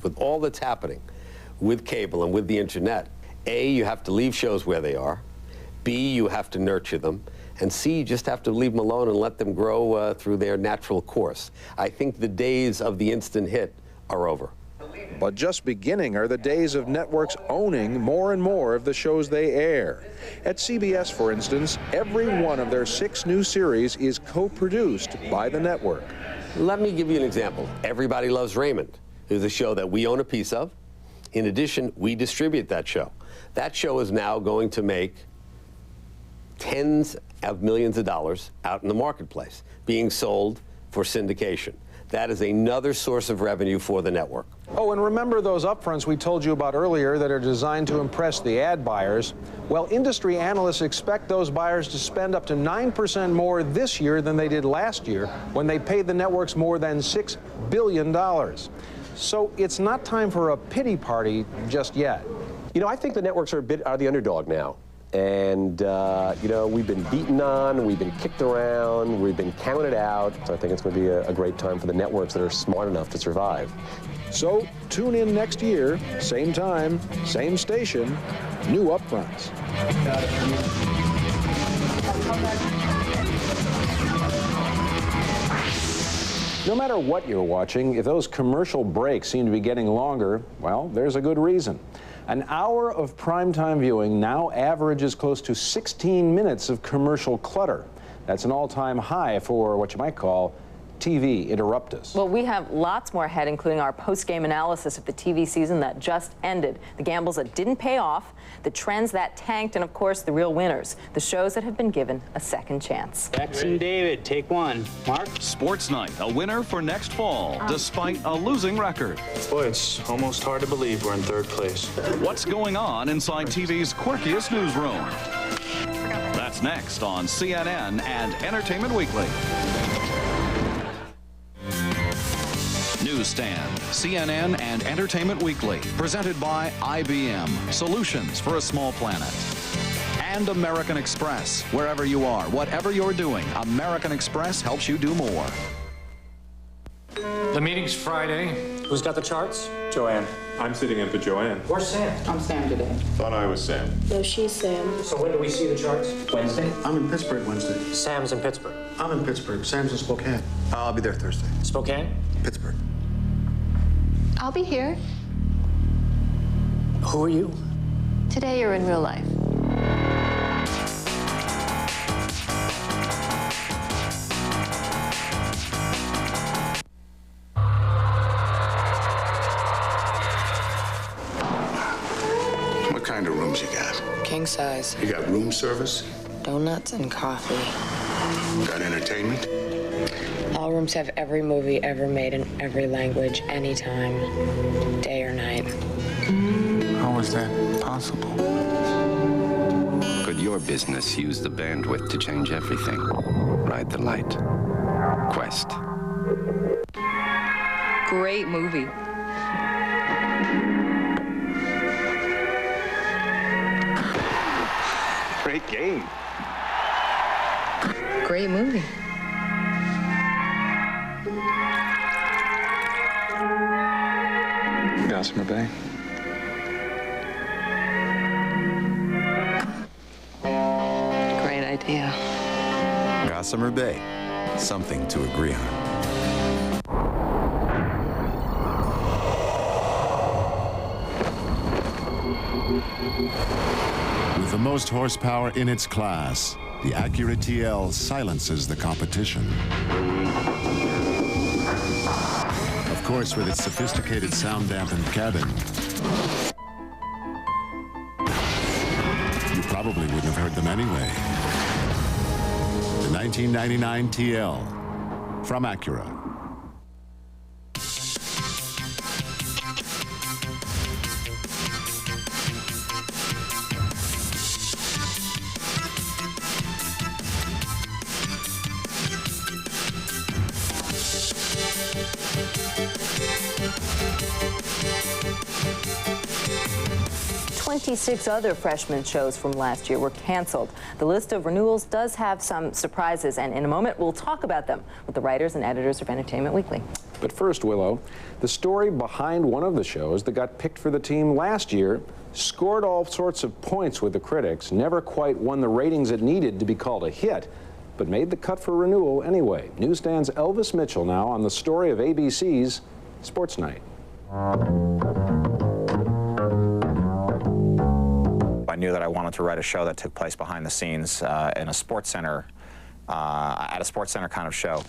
with all that's happening with cable and with the internet, A, you have to leave shows where they are. B, you have to nurture them. And C, you just have to leave them alone and let them grow through their natural course. I think the days of the instant hit are over. But just beginning are the days of networks owning more and more of the shows they air. At CBS, for instance, every one of their 6 new series is co-produced by the network. Let me give you an example. Everybody Loves Raymond is a show that we own a piece of. In addition, we distribute that show. That show is now going to make tens of millions of dollars out in the marketplace, being sold for syndication. That is another source of revenue for the network. Oh, and remember those upfronts we told you about earlier that are designed to impress the ad buyers? Well, industry analysts expect those buyers to spend up to 9% more this year than they did last year, when they paid the networks more than $6 billion. So it's not time for a pity party just yet. You know, I think the networks are the underdog now. And, you know, we've been beaten on, we've been kicked around, we've been counted out. So I think it's going to be a great time for the networks that are smart enough to survive. So tune in next year, same time, same station, new upfronts. No matter what you're watching, if those commercial breaks seem to be getting longer, well, there's a good reason. An hour of primetime viewing now averages close to 16 minutes of commercial clutter. That's an all-time high for what you might call TV interruptus. Well, we have lots more ahead, including our post-game analysis of the TV season that just ended, the gambles that didn't pay off, the trends that tanked, and of course the real winners, the shows that have been given a second chance. Jackson David, take one. Mark? Sports Night, a winner for next fall, despite a losing record. Boy, it's almost hard to believe we're in 3rd place. What's going on inside TV's quirkiest newsroom? That's next on CNN and Entertainment Weekly. Newsstand, CNN and Entertainment Weekly, presented by IBM, solutions for a small planet. And American Express, wherever you are, whatever you're doing, American Express helps you do more. The meeting's Friday. Who's got the charts? Joanne. I'm sitting in for Joanne. Where's Sam? I'm Sam today. Thought I was Sam. No, she's Sam. So when do we see the charts? Wednesday? I'm in Pittsburgh Wednesday. Sam's in Pittsburgh. I'm in Pittsburgh. Sam's in Spokane. I'll be there Thursday. Spokane? Pittsburgh. I'll be here. Who are you? Today you're in real life. What kind of rooms you got? King size. You got room service? Donuts and coffee. Got entertainment? All rooms have every movie ever made in every language, anytime, day or night. How is that possible? Could your business use the bandwidth to change everything? Ride the light. Quest. Great movie. Great game. Great movie. Gossamer Bay. Great idea. Gossamer Bay. Something to agree on. With the most horsepower in its class, the Acura TL silences the competition. Of course, with its sophisticated sound-dampened cabin, you probably wouldn't have heard them anyway. The 1999 TL from Acura. Six other freshman shows from last year were canceled. The list of renewals does have some surprises, and in a moment we'll talk about them with the writers and editors of Entertainment Weekly. But first, Willow, the story behind one of the shows that got picked for the team last year scored all sorts of points with the critics, never quite won the ratings it needed to be called a hit, but made the cut for renewal anyway. Newsstand's Elvis Mitchell now on the story of ABC's Sports Night. I knew that I wanted to write a show that took place behind the scenes in a sports center, at a sports center kind of show.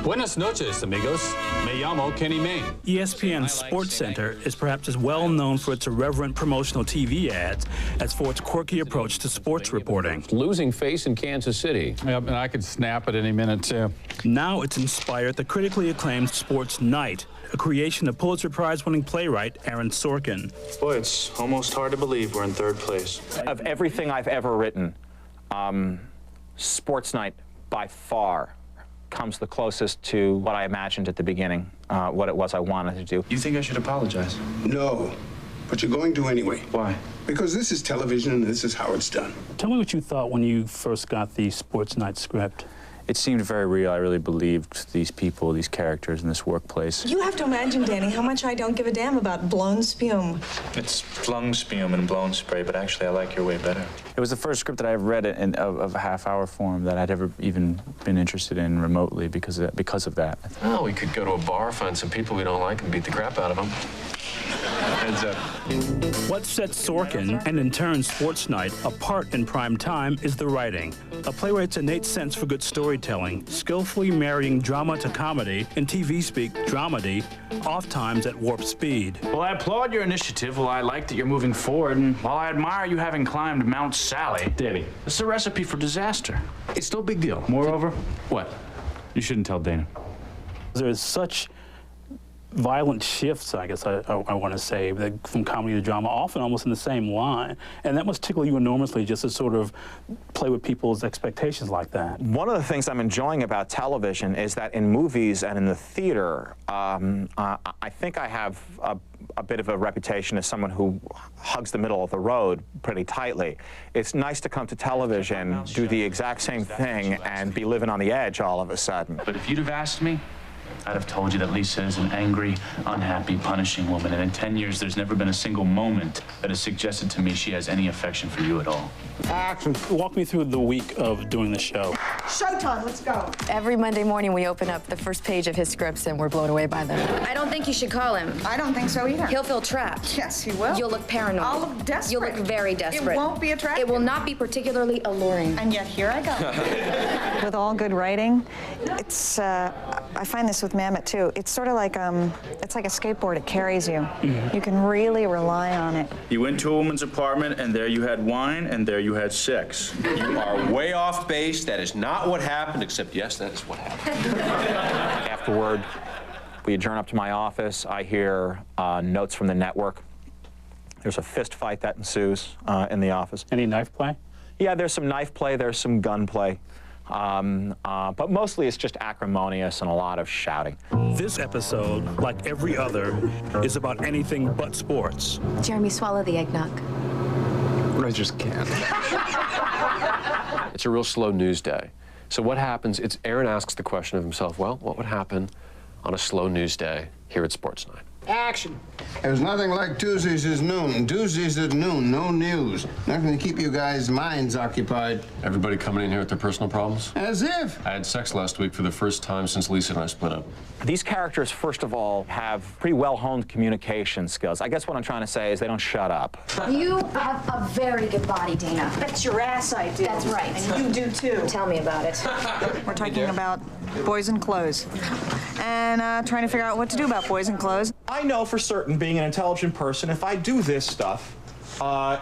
Buenas noches, amigos. Me llamo Kenny Mayne. ESPN's Sports Center is perhaps as well known for its irreverent promotional TV ads as for its quirky approach to sports reporting. Losing face in Kansas City. Yep, and I could snap at any minute, too. Now it's inspired the critically acclaimed Sports Night, a creation of Pulitzer Prize-winning playwright Aaron Sorkin. Boy, it's almost hard to believe we're in third place. Of everything I've ever written, Sports Night, by far, comes the closest to what I imagined at the beginning, what it was I wanted to do. You think I should apologize? No, but you're going to anyway. Why? Because this is television and this is how it's done. Tell me what you thought when you first got the Sports Night script. It seemed very real. I really believed these people, these characters in this workplace. You have to imagine, Danny, how much I don't give a damn about blown spume. It's flung spume and blown spray, but actually I like your way better. It was the first script that I've read of a half-hour form that I'd ever even been interested in remotely because of that. Oh, we could go to a bar, find some people we don't like, and beat the crap out of them. Heads up. What sets Sorkin, and in turn Sports Night, apart in prime time is the writing. A playwright's innate sense for good storytelling, skillfully marrying drama to comedy, in TV speak, dramedy, oft-times at warp speed. Well, I applaud your initiative. Well, I like that you're moving forward, and while I admire you having climbed Mount Sally, Danny, it's a recipe for disaster. It's no big deal. Moreover, what? You shouldn't tell Dana. There's such violent shifts, I guess I want to say, from comedy to drama, often almost in the same line. And that must tickle you enormously just to sort of play with people's expectations like that. One of the things I'm enjoying about television is that in movies and in the theater, I think I have a bit of a reputation as someone who hugs the middle of the road pretty tightly. It's nice to come to television, do the exact same thing, and be living on the edge all of a sudden. But if you'd have asked me, I'd have told you that Lisa is an angry, unhappy, punishing woman, and in 10 years, there's never been a single moment that has suggested to me she has any affection for you at all. Action. Walk me through the week of doing the show. Showtime, let's go. Every Monday morning, we open up the first page of his scripts, and we're blown away by them. I don't think you should call him. I don't think so either. He'll feel trapped. Yes, he will. You'll look paranoid. I'll look desperate. You'll look very desperate. It won't be attractive. It will not be particularly alluring. And yet, here I go. With all good writing, it's, I find this with Mamet too, it's sort of like, it's like a skateboard, it carries you. You can really rely on it. You went to a woman's apartment, and there you had wine, and there you had sex. You are way off base. That is not what happened, except, yes, that is what happened. Afterward, we adjourn up to my office. I hear notes from the network. There's a fist fight that ensues in the office. Any knife play? Yeah, there's some knife play, there's some gun play. But mostly it's just acrimonious and a lot of shouting. This episode, like every other, is about anything but sports. Jeremy, swallow the eggnog. I just can't. It's a real slow news day. So what happens, Aaron asks the question of himself, well, what would happen on a slow news day here at Sports Night? Action. There's nothing like Tuesdays is noon. Tuesdays at noon, no news. Nothing to keep you guys' minds occupied. Everybody coming in here with their personal problems? As if. I had sex last week for the first time since Lisa and I split up. These characters, first of all, have pretty well-honed communication skills. I guess what I'm trying to say is they don't shut up. You have a very good body, Dana. That's your ass I do. That's right. And you do too. Tell me about it. We're talking about boys and clothes. And trying to figure out what to do about boys and clothes. I know for certain, being an intelligent person, if I do this stuff,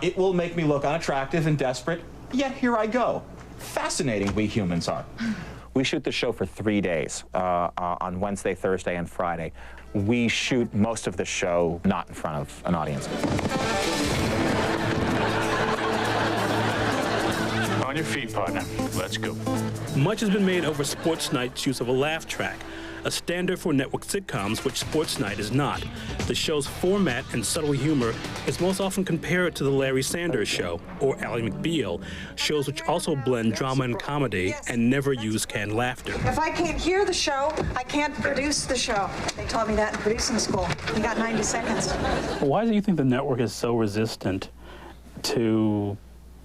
it will make me look unattractive and desperate, yet here I go. Fascinating we humans are. We shoot the show for 3 days, on Wednesday, Thursday, and Friday. We shoot most of the show not in front of an audience. On your feet, partner. Let's go. Much has been made over Sports Night's use of a laugh track, a standard for network sitcoms, which Sports Night is not. The show's format and subtle humor is most often compared to The Larry Sanders Show or Ally McBeal, shows which also blend drama and comedy and never use canned laughter. If I can't hear the show, I can't produce the show. They taught me that in producing school. You got 90 seconds. Why do you think the network is so resistant to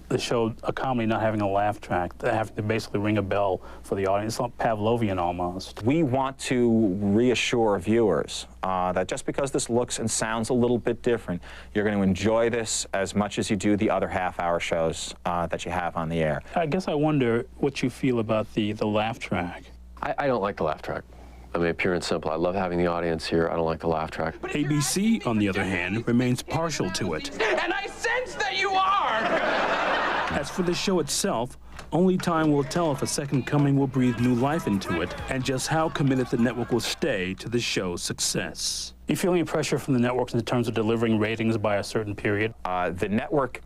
the show, a comedy not having a laugh track, having to basically ring a bell for the audience? It's like Pavlovian almost. We want to reassure viewers that just because this looks and sounds a little bit different, you're going to enjoy this as much as you do the other half-hour shows that you have on the air. I guess I wonder what you feel about the laugh track. I don't like the laugh track. I mean, pure and simple. I love having the audience here. I don't like the laugh track. ABC, on the other hand, remains partial to it. And I sense that you are! As for the show itself, only time will tell if A Second Coming will breathe new life into it and just how committed the network will stay to the show's success. Do you feel any pressure from the networks in terms of delivering ratings by a certain period? The network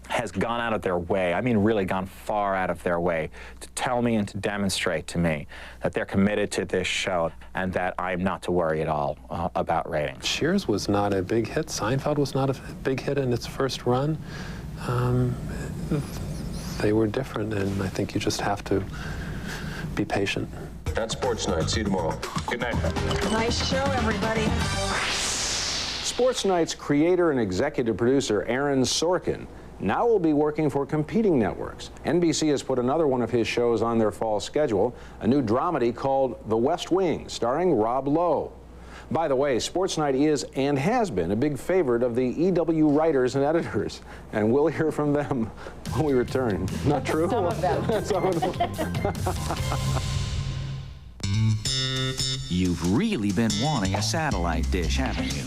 has gone out of their way, I mean really gone far out of their way, to tell me and to demonstrate to me that they're committed to this show and that I'm not to worry at all about ratings. Cheers was not a big hit. Seinfeld was not a big hit in its first run. They were different, and I think you just have to be patient. That's Sports Night. See you tomorrow. Good night. Nice show, everybody. Sports Night's creator and executive producer Aaron Sorkin now will be working for competing networks. NBC has put another one of his shows on their fall schedule, a new dramedy called The West Wing, starring Rob Lowe. By the way, Sports Night is and has been a big favorite of the EW writers and editors, and we'll hear from them when we return. Not true? Some of them. Some of them. You've really been wanting a satellite dish, haven't you?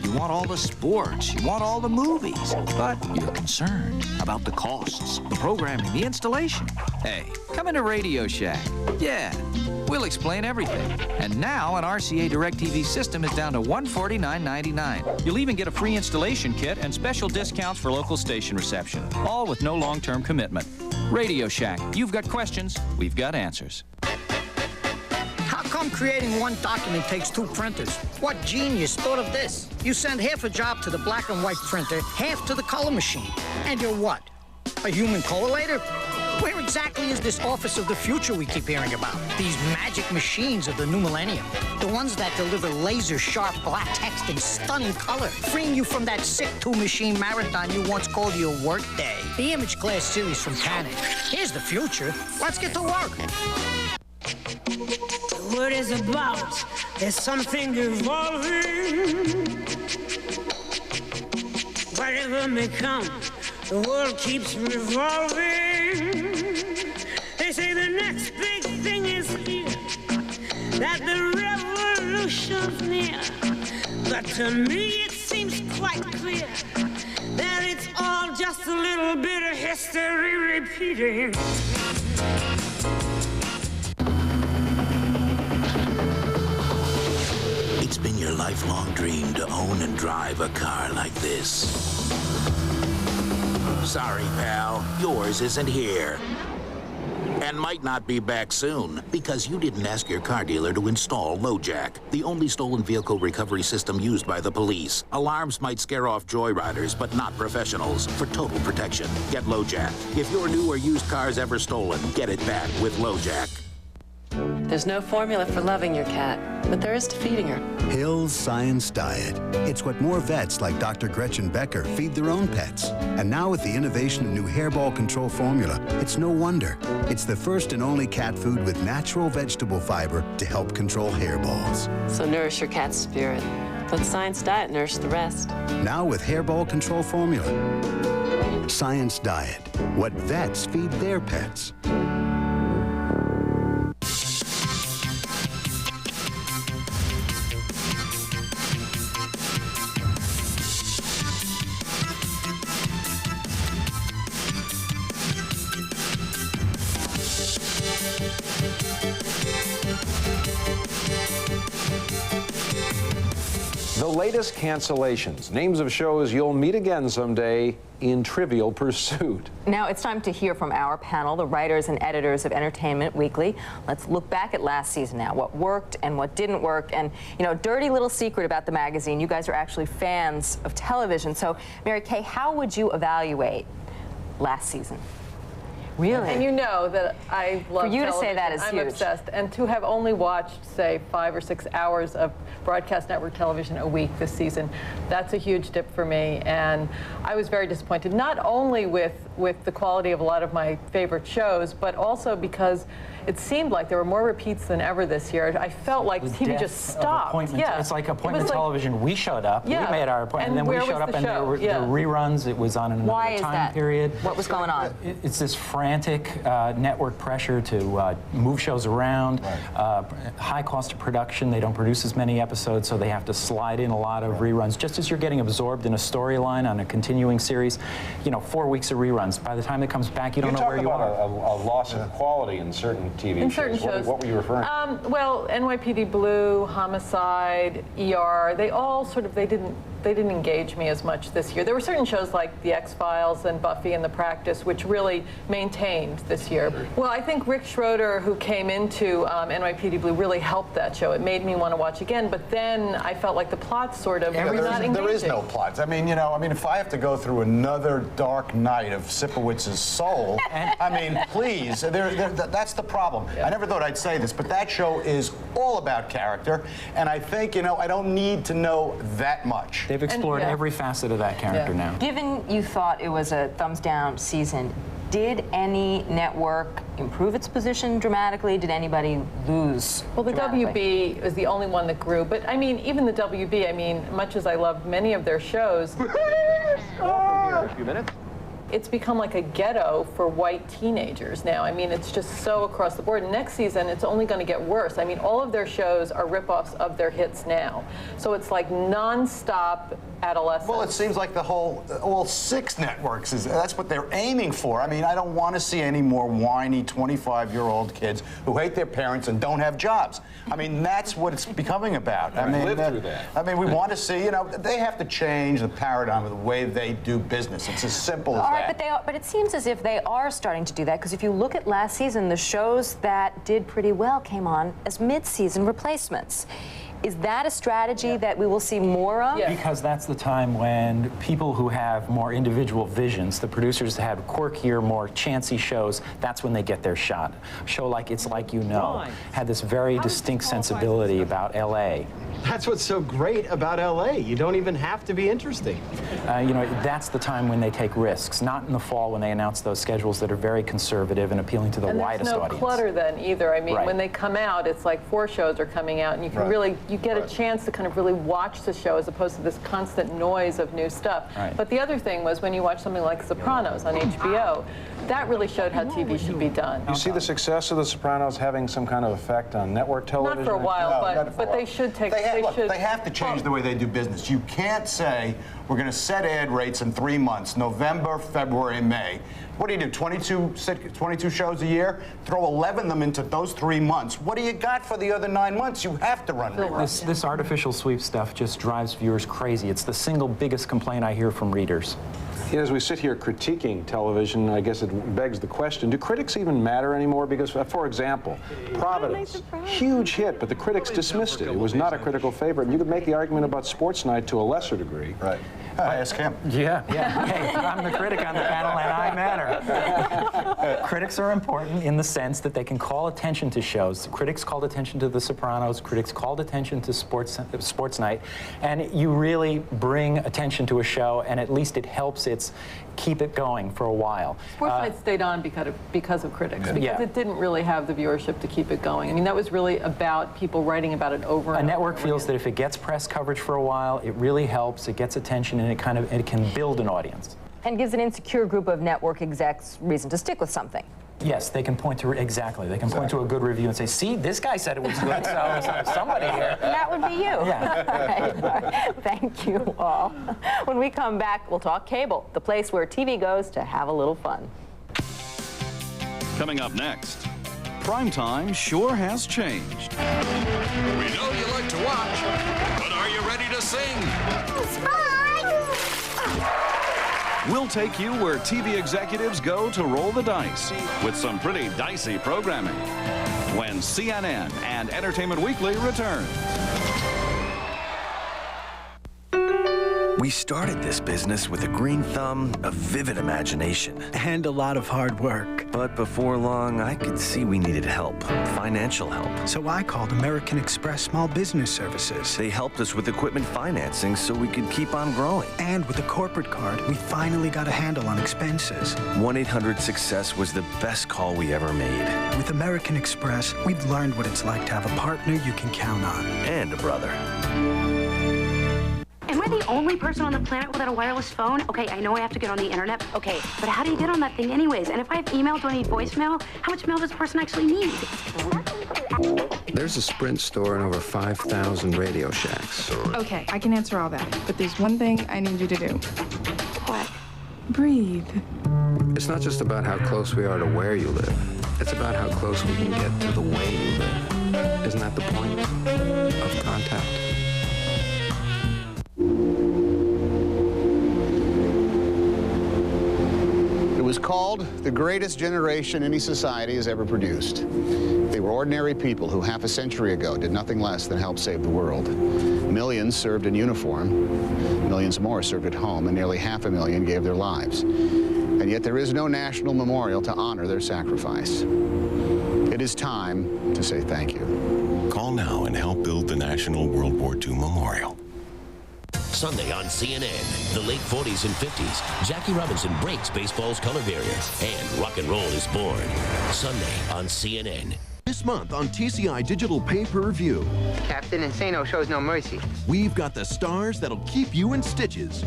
You want all the sports, you want all the movies, but you're concerned about the costs, the programming, the installation. Hey, come into Radio Shack. Yeah, we'll explain everything. And now an RCA DirecTV system is down to $149.99. You'll even get a free installation kit and special discounts for local station reception, all with no long-term commitment. Radio Shack, you've got questions, we've got answers. How come creating one document takes two printers? What genius thought of this? You send half a job to the black and white printer, half to the color machine. And you're what? A human collator? Where exactly is this office of the future we keep hearing about? These magic machines of the new millennium. The ones that deliver laser-sharp black text in stunning color, freeing you from that sick two-machine marathon you once called your workday. The Image Glass series from Canon. Here's the future. Let's get to work. The word is about, there's something evolving. Whatever may come, the world keeps revolving. They say the next big thing is here, that the revolution's near. But to me it seems quite clear that it's all just a little bit of history repeating. It's been your lifelong dream to own and drive a car like this. Sorry, pal, yours isn't here. And might not be back soon, because you didn't ask your car dealer to install LoJack, the only stolen vehicle recovery system used by the police. Alarms might scare off joyriders, but not professionals. For total protection, get LoJack. If your new or used car's ever stolen, get it back with LoJack. There's no formula for loving your cat, but there is to feeding her. Hill's Science Diet. It's what more vets like Dr. Gretchen Becker feed their own pets. And now with the innovation of new hairball control formula, it's no wonder. It's the first and only cat food with natural vegetable fiber to help control hairballs. So nourish your cat's spirit. Let Science Diet nourish the rest. Now with hairball control formula. Science Diet. What vets feed their pets. The latest cancellations, names of shows you'll meet again someday in Trivial Pursuit. Now it's time to hear from our panel, the writers and editors of Entertainment Weekly. Let's look back at last season now, what worked and what didn't work. And, you know, dirty little secret about the magazine, you guys are actually fans of television. So, Mary Kay, how would you evaluate last season? Really? And you know that I love For you television. to say that is I'm huge. obsessed. And to have only watched, say, 5 or 6 hours of broadcast network television a week this season, that's a huge dip for me. And I was very disappointed, not only with the quality of a lot of my favorite shows, but also because it seemed like there were more repeats than ever this year. I felt like TV just stopped. Yeah. It's like appointment television. We showed up. Yeah. We made our appointment. And then we showed up and there were reruns. It was on another time period. What was going on? It's this frantic network pressure to move shows around, high cost of production. They don't produce as many episodes, so they have to slide in a lot of reruns. Just as you're getting absorbed in a storyline on a continuing series, you know, 4 weeks of reruns. By the time it comes back, you don't know where you are. A loss of quality in certain TV in shows. certain shows. What were you referring to? Well, NYPD Blue, Homicide, ER, they all sort of, they didn't engage me as much this year. There were certain shows like The X-Files and Buffy and The Practice, which really maintained this year. Well, I think Rick Schroeder, who came into NYPD Blue, really helped that show. It made me want to watch again, but then I felt like the plot sort of was not engaging. There is no plot. I mean, you know, if I have to go through another dark night of Sipowicz's soul, I mean, please, that's the problem. I never thought I'd say this, but that show is all about character, and I think, you know, I don't need to know that much. They've explored every facet of that character now. Given you thought it was a thumbs down season, did any network improve its position dramatically? Did anybody lose? Well, the WB is the only one that grew, but I mean, even the WB, I mean, much as I loved many of their shows, A few minutes. it's become like a ghetto for white teenagers now. I mean, it's just so across the board. And next season, it's only going to get worse. I mean, all of their shows are ripoffs of their hits now. So it's like nonstop adolescence. Well, it seems like the whole, all 6 networks, that's what they're aiming for. I mean, I don't want to see any more whiny 25-year-old kids who hate their parents and don't have jobs. I mean, that's what it's becoming about. I mean, lived through that. I mean, we want to see, you know, they have to change the paradigm of the way they do business. It's as simple as that. But it seems as if they are starting to do that, because if you look at last season, the shows that did pretty well came on as mid-season replacements. Is that a strategy that we will see more of? Because that's the time when people who have more individual visions, the producers that have quirkier, more chancy shows, that's when they get their shot. A show like It's Like You Know had this very distinct sensibility about L.A. That's what's so great about L.A. You don't even have to be interesting. You know, that's the time when they take risks, not in the fall when they announce those schedules that are very conservative and appealing to the widest audience. audience. Clutter then either. I mean, when they come out, it's like 4 shows are coming out, and you can really, you get a chance to kind of really watch the show as opposed to this constant noise of new stuff. But the other thing was when you watch something like Sopranos on HBO, that really showed how TV should be done. You see the success of The Sopranos having some kind of effect on network television? Not for a while, but they should take. They have to change the way they do business. You can't say we're going to set ad rates in 3 months, November, February, May. What do you do, 22 shows a year? Throw 11 of them into those 3 months. What do you got for the other 9 months? You have to run reruns. This artificial sweep stuff just drives viewers crazy. It's the single biggest complaint I hear from readers. As we sit here critiquing television, I guess it begs the question, do critics even matter anymore? Because, for example, Providence, huge hit, but the critics dismissed it. It was not a critical favorite. And you could make the argument about Sports Night to a lesser degree. Right. Ask him. Yeah. Hey, I'm the critic on the panel, and I matter. Critics are important in the sense that they can call attention to shows. Critics called attention to The Sopranos. Critics called attention to Sports Night. And you really bring attention to a show, and at least it helps keep it going for a while. Sports Night stayed on because of critics, because it didn't really have the viewership to keep it going. I mean, that was really about people writing about it over and over. A network feels that if it gets press coverage for a while, it really helps, it gets attention, and it can build an audience. And gives an insecure group of network execs reason to stick with something. Yes, they can point to, they can point to a good review and say, see, this guy said it was good, so somebody here. And that would be you. Yeah. All right. Thank you all. When we come back, we'll talk cable, the place where TV goes to have a little fun. Coming up next, primetime sure has changed. We know you like to watch, but are you ready to sing. We'll take you where TV executives go to roll the dice with some pretty dicey programming when CNN and Entertainment Weekly returns. We started this business with a green thumb, a vivid imagination, and a lot of hard work. But before long, I could see we needed help, financial help. So I called American Express Small Business Services. They helped us with equipment financing so we could keep on growing. And with the corporate card, we finally got a handle on expenses. 1-800-SUCCESS was the best call we ever made. With American Express, we've learned what it's like to have a partner you can count on. And a brother. Am I the only person on the planet without a wireless phone? Okay, I know I have to get on the internet. Okay, but how do you get on that thing anyways? And if I have email, do I need voicemail? How much mail does a person actually need? There's a Sprint store in over 5,000 Radio Shacks. Okay, I can answer all that, but there's one thing I need you to do. What? Breathe. It's not just about how close we are to where you live. It's about how close we can get to the way you live. Isn't that the point of contact? It was called the greatest generation any society has ever produced. They were ordinary people who half a century ago did nothing less than help save the world. Millions served in uniform, millions more served at home, and nearly 500,000 gave their lives. And yet there is no national memorial to honor their sacrifice. It is time to say thank you. Call now and help build the National World War II Memorial. Sunday on CNN, the late 40s and 50s, Jackie Robinson breaks baseball's color barrier, and rock and roll is born. Sunday on CNN. This month on TCI Digital Pay-Per-View. Captain Insano shows no mercy. We've got the stars that'll keep you in stitches.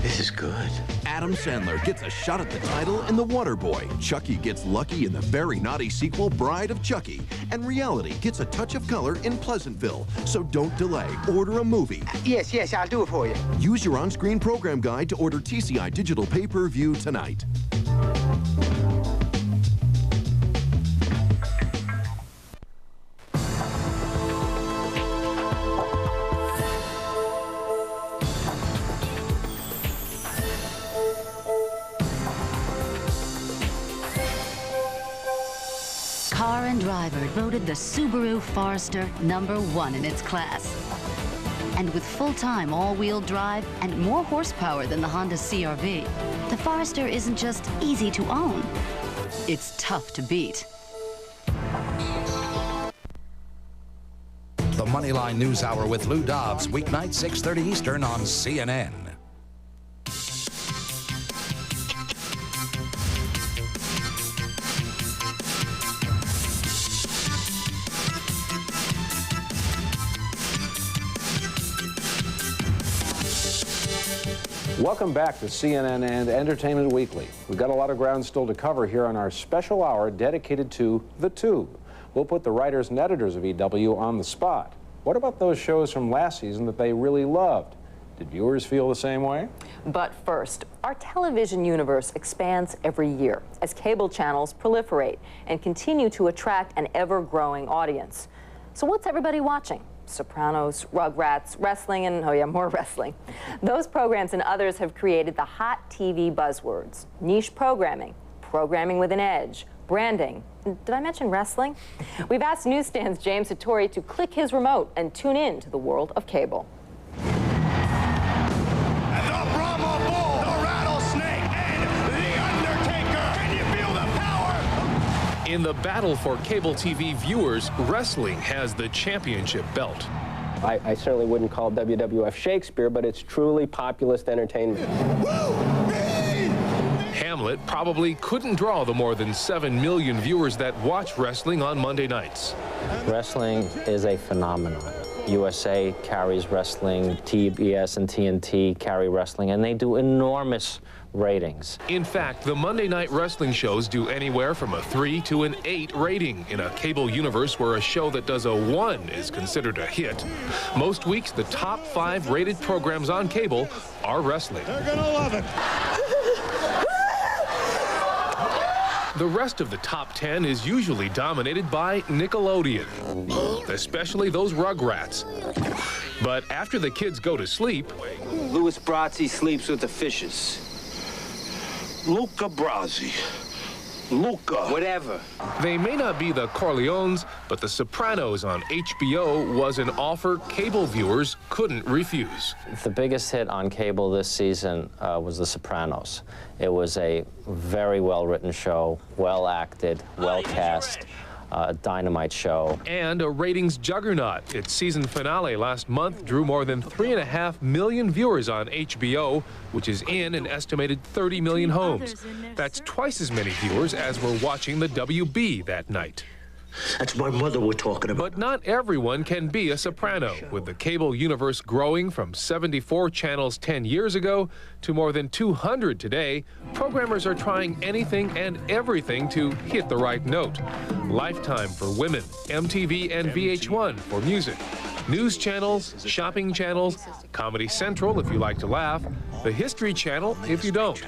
This is good. Adam Sandler gets a shot at the title in The Waterboy. Chucky gets lucky in the very naughty sequel, Bride of Chucky. And reality gets a touch of color in Pleasantville. So don't delay. Order a movie. Yes, I'll do it for you. Use your on-screen program guide to order TCI Digital Pay-Per-View tonight. Car and Driver voted the Subaru Forester #1 in its class. And with full-time all-wheel drive and more horsepower than the Honda CR-V, the Forester isn't just easy to own, it's tough to beat. The Moneyline News Hour with Lou Dobbs, weeknight 6:30 Eastern on CNN. Welcome back to CNN and Entertainment Weekly. We've got a lot of ground still to cover here on our special hour dedicated to The Tube. We'll put the writers and editors of EW on the spot. What about those shows from last season that they really loved? Did viewers feel the same way? But first, our television universe expands every year as cable channels proliferate and continue to attract an ever-growing audience. So what's everybody watching? Sopranos, Rugrats, wrestling, and oh yeah, more wrestling. Those programs and others have created the hot TV buzzwords: niche programming, programming with an edge, branding. Did I mention wrestling? We've asked Newsstand's James Hattori to click his remote and tune in to the world of cable. In the battle for cable TV viewers, wrestling has the championship belt. I certainly wouldn't call WWF Shakespeare, but it's truly populist entertainment. Hamlet probably couldn't draw the more than 7 million viewers that watch wrestling on Monday nights. Wrestling is a phenomenon. USA carries wrestling, TBS and TNT carry wrestling, and they do enormous ratings. In fact, the Monday night wrestling shows do anywhere from a 3 to an 8 rating in a cable universe where a show that does a 1 is considered a hit. Most weeks, the top 5 rated programs on cable are wrestling. They're gonna love it. The rest of the top 10 is usually dominated by Nickelodeon, especially those Rugrats. But after the kids go to sleep, Louis Brazzi sleeps with the fishes. Luca Brasi. Luca. Whatever. they may not be the Corleones, but The Sopranos on HBO was an offer cable viewers couldn't refuse. The biggest hit on cable this season was The Sopranos. It was a very well-written show, well-acted, well-cast. A dynamite show. And a ratings juggernaut. Its season finale last month drew more than 3.5 million viewers on HBO, which is in an estimated 30 million homes. That's twice as many viewers as were watching the WB that night. That's my mother we're talking about. But not everyone can be a soprano, with the cable universe growing from 74 channels 10 years ago to more than 200 today. Programmers are trying anything and everything to hit the right note. Lifetime for women, MTV and VH1 for music, news channels, shopping channels, Comedy Central if you like to laugh, the History Channel if you don't.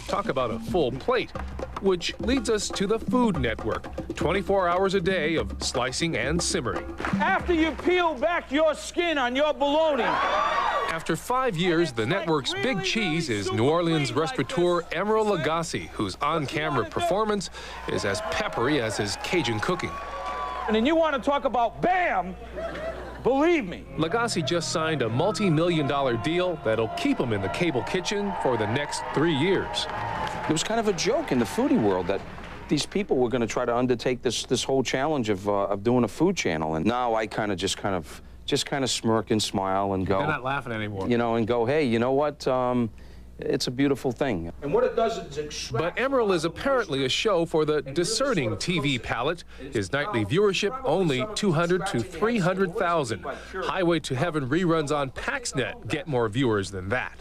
Talk about a full plate, which leads us to the Food Network. 24 hours a day of slicing and simmering. After you peel back your skin on your bologna. After 5 years, the network's big cheese is New Orleans restaurateur Emeril Lagasse, whose on-camera performance is as peppery as his Cajun cooking. And then you want to talk about BAM? Believe me. Lagasse just signed a multi-million-dollar deal that'll keep him in the cable kitchen for the next 3 years. It was kind of a joke in the foodie world that these people were going to try to undertake this whole challenge of doing a food channel, and now I just kind of smirk and smile and go. They're not laughing anymore. You know, and go, hey, you know what? It's a beautiful thing. And what it does is extract. But Emeril is apparently a show for the discerning TV palate. His nightly viewership only 200 to 300,000. Highway to Heaven reruns on PaxNet get more viewers than that.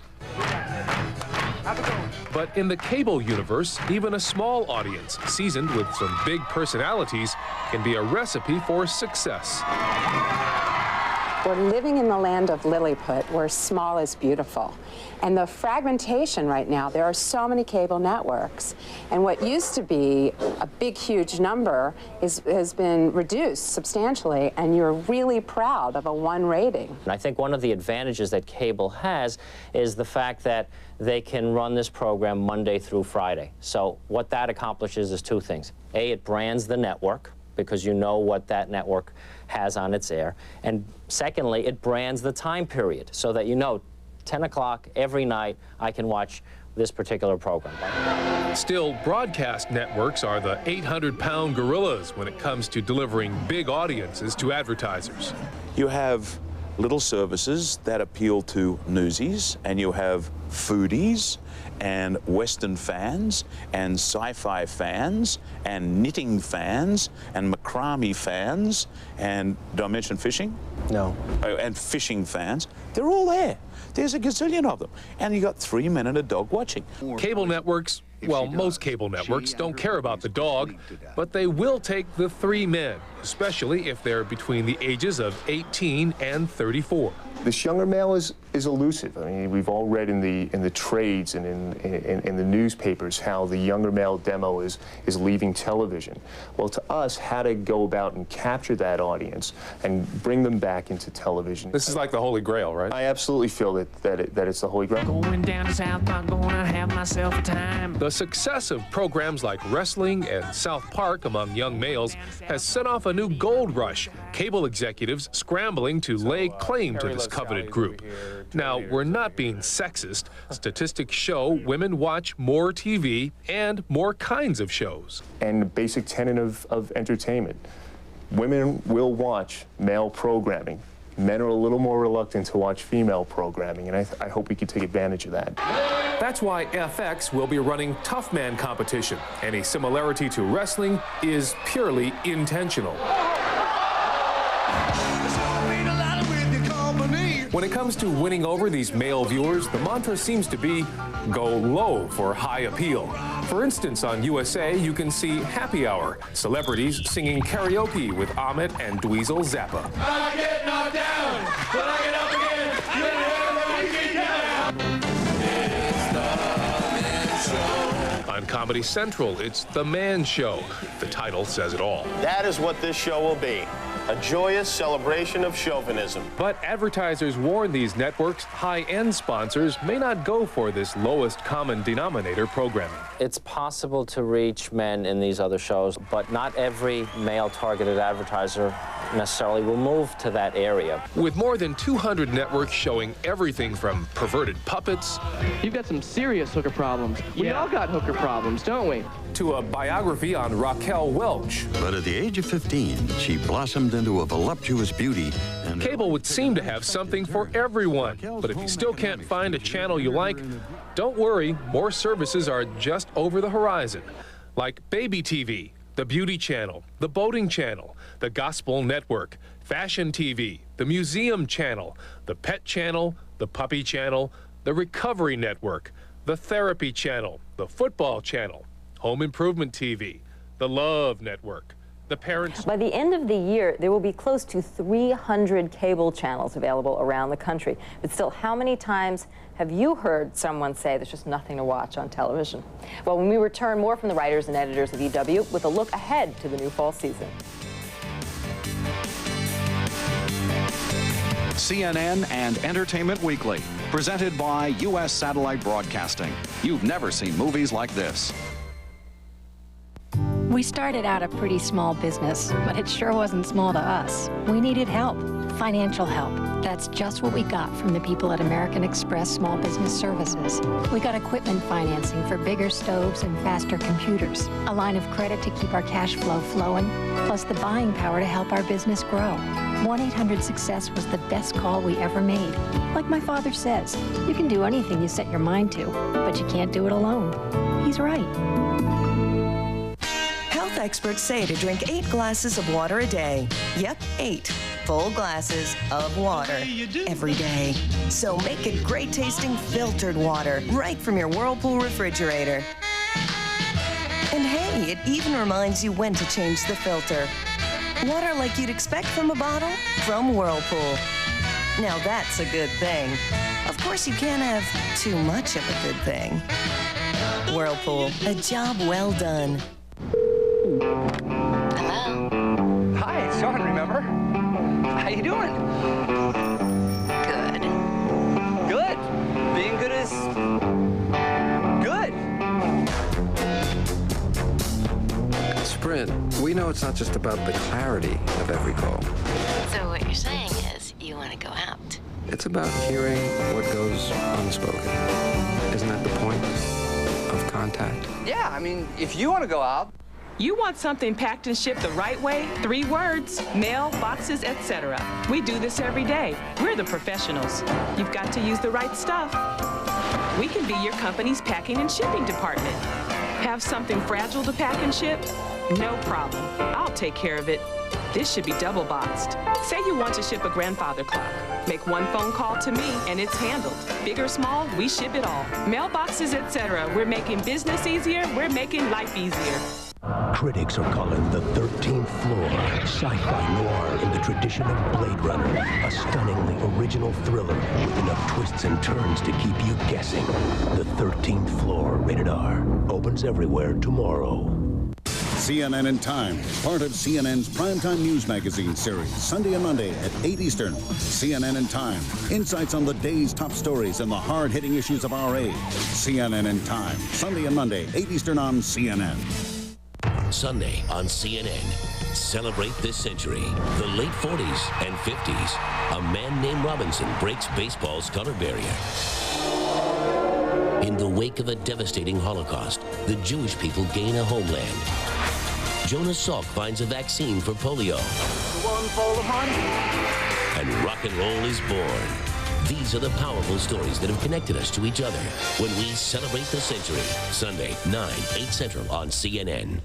But in the cable universe, even a small audience, seasoned with some big personalities, can be a recipe for success. We're living in the land of Lilliput, where small is beautiful. And the fragmentation right now, there are so many cable networks. And what used to be a big, huge number has been reduced substantially, and you're really proud of a 1 rating. And I think one of the advantages that cable has is the fact that they can run this program Monday through Friday. So what that accomplishes is 2 things. A, it brands the network, because you know what that network has on its air. And secondly, it brands the time period so that you know 10 o'clock every night I can watch this particular program. Still, broadcast networks are the 800-pound gorillas when it comes to delivering big audiences to advertisers. You have little services that appeal to newsies, and you have foodies and Western fans and sci-fi fans and knitting fans and macrame fans and, did I mention fishing? No. Oh, and fishing fans. They're all there. There's a gazillion of them. And you got 3 men and a dog watching. Cable networks, well, most cable networks don't care about the dog, but they will take the 3 men, especially if they're between the ages of 18 and 34. This younger male is elusive. I mean, we've all read in the trades and in the newspapers how the younger male demo is leaving television. Well, to us, how to go about and capture that audience and bring them back into television. This is like the Holy Grail, right? I absolutely feel that it's the Holy Grail. Going down to South Park, gonna have myself a time. The success of programs like wrestling and South Park among young males has set off a new gold rush. Cable executives scrambling to lay claim to this coveted group. Now, we're not being sexist. Statistics show women watch more TV and more kinds of shows. And the basic tenet of entertainment. Women will watch male programming. Men are a little more reluctant to watch female programming, and I hope we can take advantage of that. That's why FX will be running Tough Man competition. Any similarity to wrestling is purely intentional. When it comes to winning over these male viewers, the mantra seems to be go low for high appeal. For instance, on USA, you can see Happy Hour, celebrities singing karaoke with Amit and Dweezil Zappa. I get knocked down, but I get up again. It's the Man Show. On Comedy Central, it's The Man Show. The title says it all. That is what this show will be. a joyous celebration of chauvinism. But advertisers warn these networks high-end sponsors may not go for this lowest common denominator programming. It's possible to reach men in these other shows, but not every male-targeted advertiser necessarily will move to that area. With more than 200 networks showing everything from perverted puppets... You've got some serious hooker problems. We all got hooker problems, don't we? ...to a biography on Raquel Welch. But at the age of 15, she blossomed into a voluptuous beauty. And cable would seem to have something for everyone. But if you still can't find a channel you like, don't worry, more services are just over the horizon. Like Baby TV, the Beauty Channel, the Boating Channel, the Gospel Network, Fashion TV, the Museum Channel, the Pet Channel, the Puppy Channel, the Recovery Network, the Therapy Channel, the Football Channel, Home Improvement TV, the Love Network, the Parents... By the end of the year, there will be close to 300 cable channels available around the country. But still, how many times have you heard someone say there's just nothing to watch on television? Well, when we return, more from the writers and editors of EW with a look ahead to the new fall season. CNN and Entertainment Weekly, presented by U.S. Satellite Broadcasting. You've never seen movies like this. We started out a pretty small business, but it sure wasn't small to us. We needed help, financial help. That's just what we got from the people at American Express Small Business Services. We got equipment financing for bigger stoves and faster computers, a line of credit to keep our cash flow flowing, plus the buying power to help our business grow. 1-800-SUCCESS was the best call we ever made. Like my father says, you can do anything you set your mind to, but you can't do it alone. He's right. Health experts say to drink 8 glasses of water a day. Yep, 8 full glasses of water every day. So make it great tasting filtered water right from your Whirlpool refrigerator. And hey, it even reminds you when to change the filter. Water like you'd expect from a bottle from Whirlpool. Now that's a good thing. Of course, you can't have too much of a good thing. Whirlpool, a job well done. Hello? Hi, it's Sorkin, remember? How you doing? Good. Good. Being good is good. Sprint, we know it's not just about the clarity of every call. So what you're saying is you want to go out. It's about hearing what goes unspoken. Isn't that the point of contact? Yeah, I mean, if you want to go out. You want something packed and shipped the right way? 3 words: mail, boxes, etc. We do this every day. We're the professionals. You've got to use the right stuff. We can be your company's packing and shipping department. Have something fragile to pack and ship? No problem. I'll take care of it. This should be double boxed. Say you want to ship a grandfather clock. Make 1 phone call to me and it's handled. Big or small, we ship it all. Mailboxes, etc. We're making business easier. We're making life easier. Critics are calling The 13th Floor sci-fi noir in the tradition of Blade Runner. A stunningly original thriller with enough twists and turns to keep you guessing. The 13th Floor, rated R. Opens everywhere tomorrow. CNN in Time, part of CNN's primetime news magazine series, Sunday and Monday at 8 Eastern. CNN in Time, insights on the day's top stories and the hard-hitting issues of our age. CNN in Time, Sunday and Monday, 8 Eastern on CNN. Sunday on CNN. Celebrate this century. The late 40s and 50s. A man named Robinson breaks baseball's color barrier. In the wake of a devastating Holocaust, the Jewish people gain a homeland. Jonas Salk finds a vaccine for polio. One bowl of honey. And rock and roll is born. These are the powerful stories that have connected us to each other when we celebrate the century. Sunday, 9, 8 Central on CNN.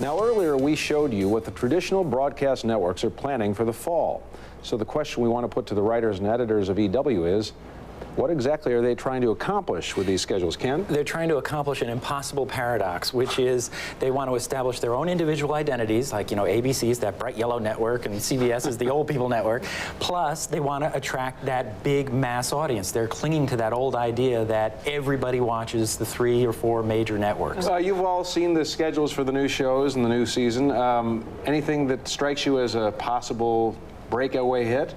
Now, earlier we showed you what the traditional broadcast networks are planning for the fall. So the question we want to put to the writers and editors of EW is, What exactly are they trying to accomplish with these schedules, Ken? They're trying to accomplish an impossible paradox, which is they want to establish their own individual identities, like, you know, ABC's that bright yellow network and CBS is the old people network, plus they want to attract that big mass audience. They're clinging to that old idea that everybody watches the 3 or 4 major networks. You've all seen the schedules for the new shows and the new season. Anything that strikes you as a possible breakaway hit?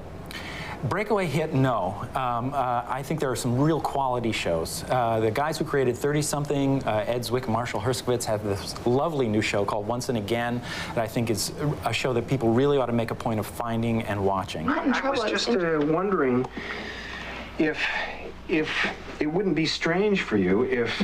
Breakaway hit, no. I think there are some real quality shows. The guys who created 30-something, Ed Zwick and Marshall Herskowitz, have this lovely new show called Once and Again that I think is a show that people really ought to make a point of finding and watching. I was just wondering if it wouldn't be strange for you if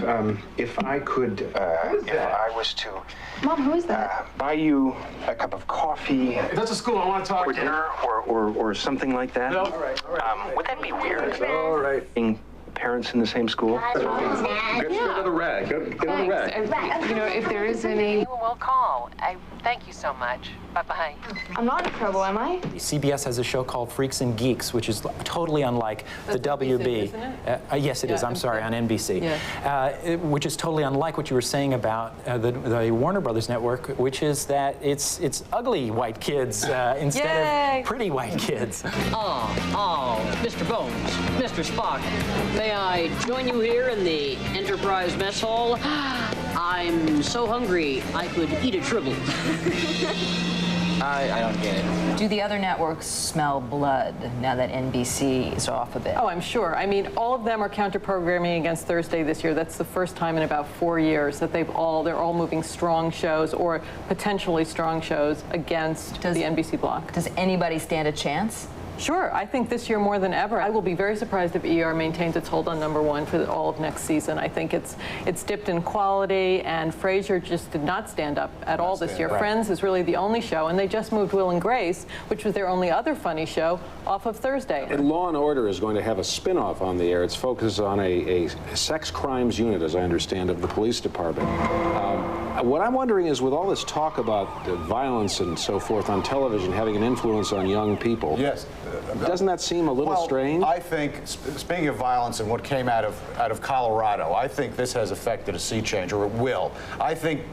I could, if I was to... Mom, who is that? Buy you a cup of coffee. That's a school. I want to talk or to dinner, or something like that. No. All right. Would that be weird? All right. Being parents in the same school. Go to the rag. Go to the rag. You know, if there is any... We'll call. I thank you so much. Bye-bye. I'm not in trouble, am I? CBS has a show called Freaks and Geeks, which is totally unlike the WB. NBC, isn't it? Yes, it is. I'm sorry, on NBC. Yeah. Which is totally unlike what you were saying about the Warner Brothers network, which is that it's ugly white kids instead of pretty white kids. Oh, Mr. Bones, Mr. Spock, may I join you here in the Enterprise Mess Hall? I'm so hungry I could eat a tribble. I don't get it. Do the other networks smell blood now that NBC is off a bit? Oh, I'm sure. I mean, all of them are counter-programming against Thursday this year. That's the first time in about 4 years that they're all moving strong shows or potentially strong shows against the NBC block. Does anybody stand a chance? Sure. I think this year more than ever. I will be very surprised if ER maintains its hold on #1 for all of next season. I think it's dipped in quality, and Frasier just did not stand up at all this year. Right. Friends is really the only show, and they just moved Will and Grace, which was their only other funny show, off of Thursday. And Law and Order is going to have a spin-off on the air. It's focused on a sex crimes unit, as I understand, of the police department. What I'm wondering is, with all this talk about violence and so forth on television having an influence on young people, yes, doesn't that seem a little strange? I think, speaking of violence and what came out of Colorado, I think this has affected a sea change, or it will. I think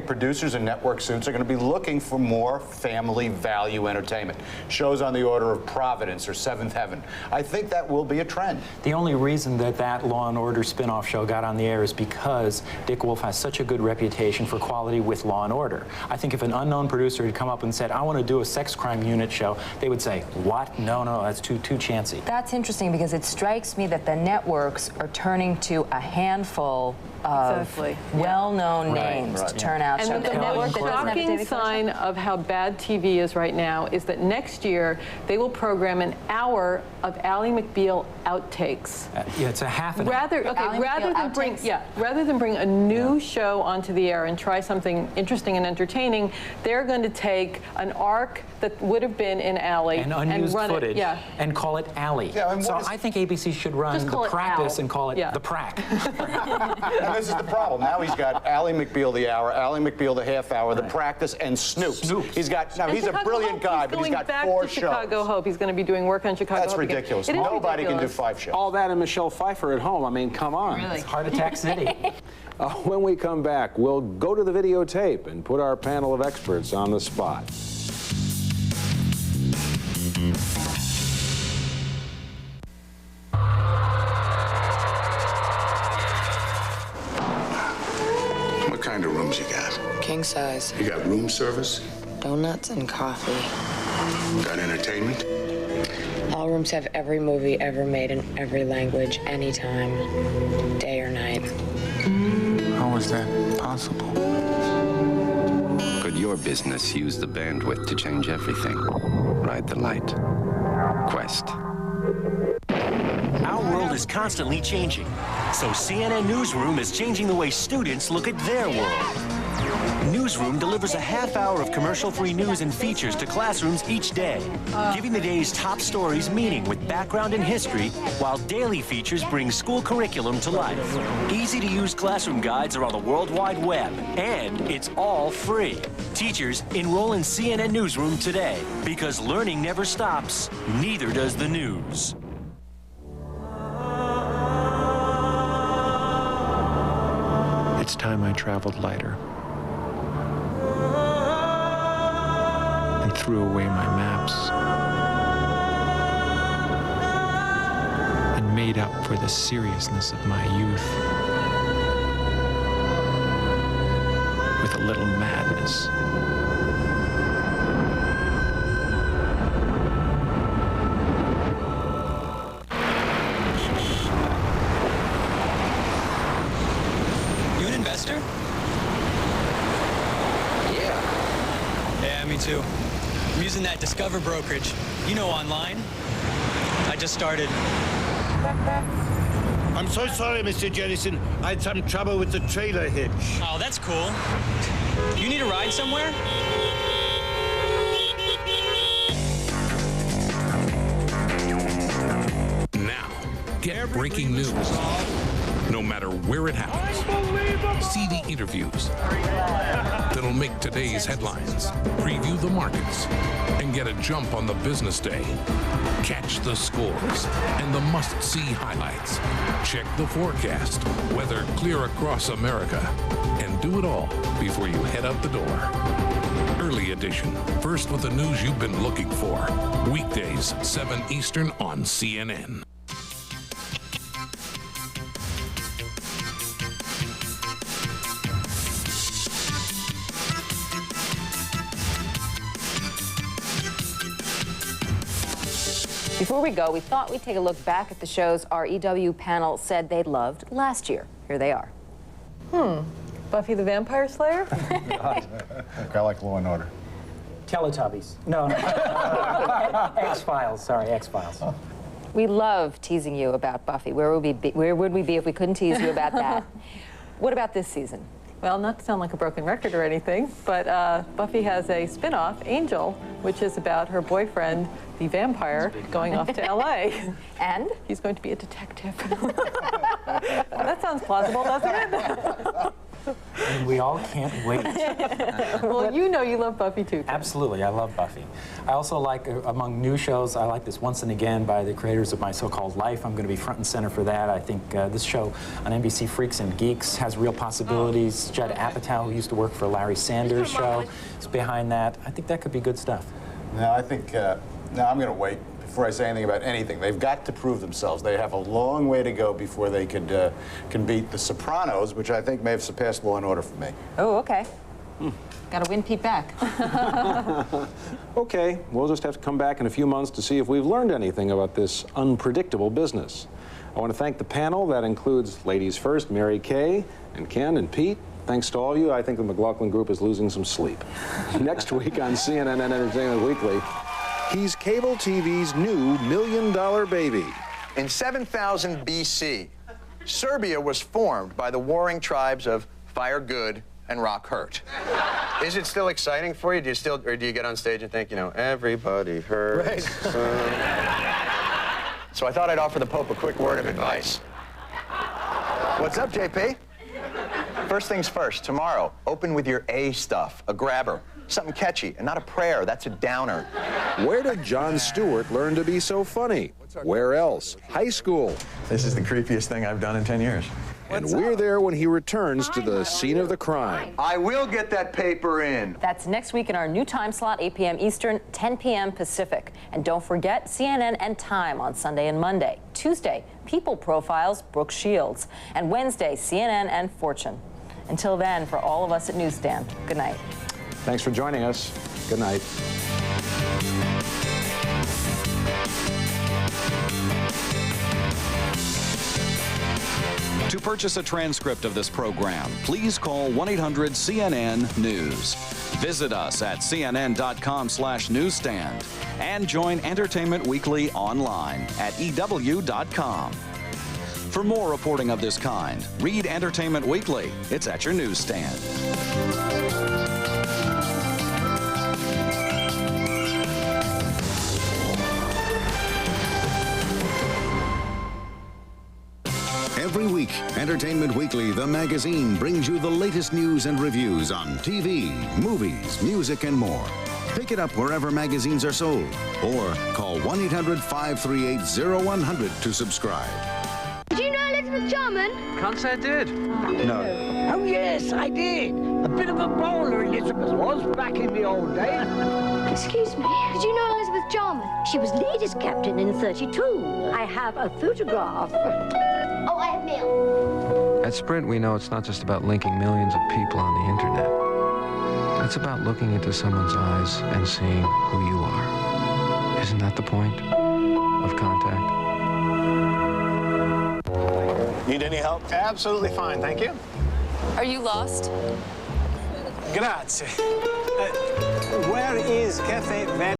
producers and network suits are going to be looking for more family value entertainment. Shows on the order of Providence or Seventh Heaven. I think that will be a trend. The only reason that Law and Order spin-off show got on the air is because Dick Wolf has such a good reputation for quality with Law and Order. I think if an unknown producer had come up and said, I want to do a sex crime unit show, they would say, what? No, that's too chancy. That's interesting, because it strikes me that the networks are turning to a handful of well-known names to turn out. And the network, shocking sign of how bad TV is right now is that next year they will program an hour of Ally McBeal outtakes. Yeah, it's a half an hour. Rather than bring a new show onto the air and try something interesting and entertaining, they're going to take an arc that would have been in Ally and unused run footage it, and call it Ally. So I think ABC should run the practice and call it the Prac. And this is the problem. Now he's got Ally McBeal the hour, Ally McBeal the half hour, the practice, and Snoops. He's got, now he's a brilliant guy, but he's got 4 shows. Chicago Hope. He's going to be doing work on Chicago Hope. That's ridiculous. Nobody can do 5 shows. All that and Michelle Pfeiffer at home. I mean, come on. Really? It's Heart Attack City. When we come back, we'll go to the videotape and put our panel of experts on the spot. What kind of rooms you got? King size. You got room service? Donuts and coffee. Got entertainment? All rooms have every movie ever made in every language, anytime, day or night. How is that possible? Could your business use the bandwidth to change everything? Ride the light. Quest. Our world is constantly changing, so CNN Newsroom is changing the way students look at their world. Newsroom delivers a half hour of commercial-free news and features to classrooms each day, giving the day's top stories meaning with background and history, while daily features bring school curriculum to life. Easy-to-use classroom guides are on the World Wide Web, and it's all free. Teachers, enroll in CNN Newsroom today, because learning never stops, neither does the news. It's time I traveled lighter and threw away my maps and made up for the seriousness of my youth with a little madness. You an investor? Yeah, me too. I'm using that Discover brokerage. You know, online. I just started. I'm so sorry, Mr. Jellison. I had some trouble with the trailer hitch. Oh, that's cool. You need a ride somewhere? Now, get breaking news. No matter where it happens. See the interviews that'll make today's headlines. Preview the markets and get a jump on the business day. Catch the scores and the must-see highlights. Check the forecast, weather clear across America, and do it all before you head out the door. Early edition, first with the news you've been looking for. Weekdays, 7 Eastern on CNN. Before we go, we thought we'd take a look back at the shows our EW panel said they loved last year. Here they are. Buffy the Vampire Slayer? I like Law and Order. Teletubbies. No. X-Files. Sorry, X-Files. We love teasing you about Buffy. Where would we be if we couldn't tease you about that? What about this season? Well, not to sound like a broken record or anything, but Buffy has a spin-off, Angel, which is about her boyfriend, the vampire, going off to L.A. And? He's going to be a detective. That sounds plausible, doesn't it? And we all can't wait. Well, you know you love Buffy, too. Absolutely, I love Buffy. I also like, among new shows, I like this Once and Again by the creators of My So-Called Life. I'm going to be front and center for that. I think this show on NBC Freaks and Geeks has real possibilities. Judd Apatow, who used to work for Larry Sanders' show, is behind that. I think that could be good stuff. No, I think, no, I'm going to wait before I say anything about anything. They've got to prove themselves. They have a long way to go before they can beat The Sopranos, which I think may have surpassed Law and Order for me. Oh, okay. Got to win Pete back. Okay, we'll just have to come back in a few months to see if we've learned anything about this unpredictable business. I want to thank the panel. That includes ladies first, Mary Kay and Ken and Pete. Thanks to all of you. I think the McLaughlin Group is losing some sleep. Next week on CNN Entertainment Weekly, he's cable TV's new $1 million baby. In 7000 BC, Serbia was formed by the warring tribes of Fire Good and Rock Hurt. Is it still exciting for you? Or do you get on stage and think, you know, everybody hurts? Right. So I thought I'd offer the Pope a quick word of advice. What's up, JP? First things first, tomorrow, open with your A stuff, a grabber. Something catchy, and not a prayer, that's a downer. Where did Jon Stewart learn to be so funny? Where else? High school. This is the creepiest thing I've done in 10 years. And we're there when he returns to the scene of the crime. I will get that paper in. That's next week in our new time slot, 8 p.m. Eastern, 10 p.m. Pacific. And don't forget CNN and Time on Sunday and Monday. Tuesday, People Profiles, Brooke Shields. And Wednesday, CNN and Fortune. Until then, for all of us at Newsstand, good night. Thanks for joining us. Good night. To purchase a transcript of this program, please call 1-800-CNN-NEWS. Visit us at cnn.com/newsstand and join Entertainment Weekly online at EW.com. For more reporting of this kind, read Entertainment Weekly. It's at your newsstand. Every week, Entertainment Weekly, the magazine, brings you the latest news and reviews on TV, movies, music, and more. Pick it up wherever magazines are sold or call 1-800-538-0100 to subscribe. Did you know Elizabeth Jarman? Can't say I did. No. Oh, yes, I did. A bit of a bowler, Elizabeth was, back in the old days. Excuse me, did you know Elizabeth Jarman? She was ladies' captain in 32. I have a photograph. Oh, I have mail. At Sprint, we know it's not just about linking millions of people on the internet. It's about looking into someone's eyes and seeing who you are. Isn't that the point of contact? Need any help? Absolutely fine, thank you. Are you lost? Grazie. Where is Cafe Van?